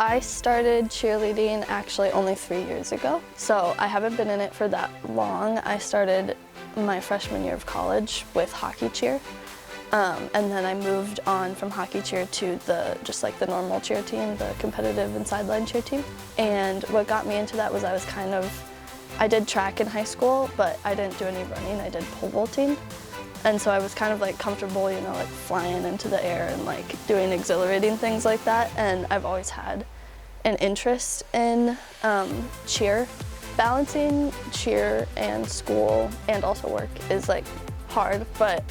I started cheerleading actually only 3 years ago, so I haven't been in it for that long. I started my freshman year of college with hockey cheer, and then I moved on from hockey cheer to just like the normal cheer team, the competitive and sideline cheer team. And what got me into that was I did track in high school, but I didn't do any running. I did pole vaulting. And so I was kind of like comfortable, you know, like flying into the air and like doing exhilarating things like that. And I've always had an interest in cheer. Balancing cheer and school and also work is like hard, but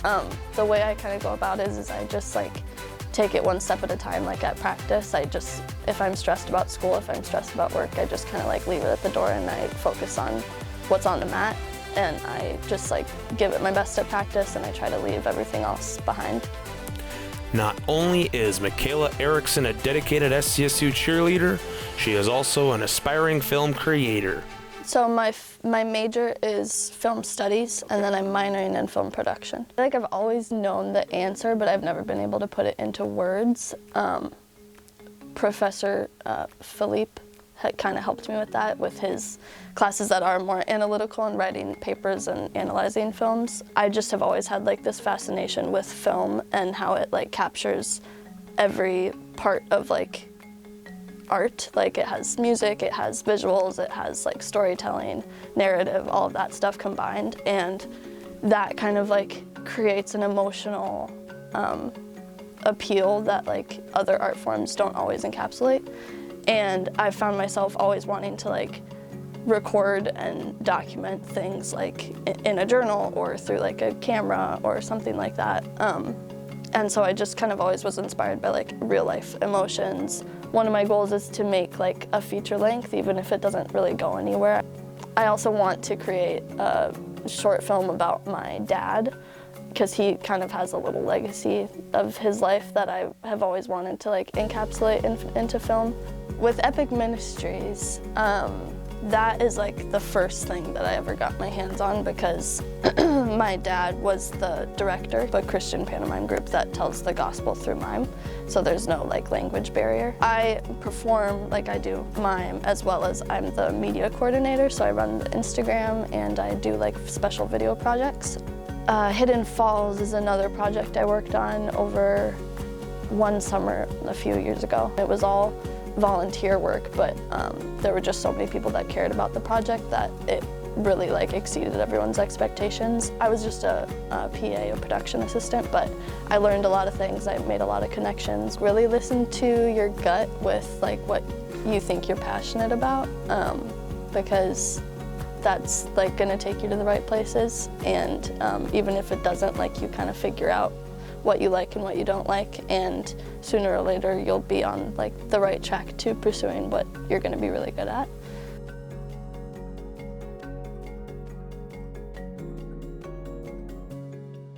the way I kind of go about it is I just like take it one step at a time. Like at practice, if I'm stressed about school, if I'm stressed about work, I just kind of like leave it at the door and I focus on what's on the mat. And I just like give it my best at practice and I try to leave everything else behind. Not only is Michaela Erickson a dedicated SCSU cheerleader, she is also an aspiring film creator. So my major is film studies, and then I'm minoring in film production. I feel like I've always known the answer, but I've never been able to put it into words. Professor Philippe had kind of helped me with that, with his classes that are more analytical and writing papers and analyzing films. I just have always had like this fascination with film and how it like captures every part of like art. Like it has music, it has visuals, it has like storytelling, narrative, all of that stuff combined. And that kind of like creates an emotional appeal that like other art forms don't always encapsulate. And I found myself always wanting to like record and document things like in a journal or through like a camera or something like that. And so I just kind of always was inspired by like real life emotions. One of my goals is to make like a feature length, even if it doesn't really go anywhere. I also want to create a short film about my dad, because he kind of has a little legacy of his life that I have always wanted to like encapsulate into film. With Epic Ministries, that is like the first thing that I ever got my hands on, because my dad was the director of a Christian pantomime group that tells the gospel through mime, so there's no like language barrier. I perform, like I do mime, as well as I'm the media coordinator, so I run the Instagram and I do like special video projects. Hidden Falls is another project I worked on over one summer a few years ago. It was all volunteer work, but there were just so many people that cared about the project that it really like exceeded everyone's expectations. I was just a PA, a production assistant, but I learned a lot of things. I made a lot of connections. Really listen to your gut with like what you think you're passionate about, because that's like gonna take you to the right places. And even if it doesn't, like you kind of figure out what you like and what you don't like, and sooner or later you'll be on like the right track to pursuing what you're going to be really good at.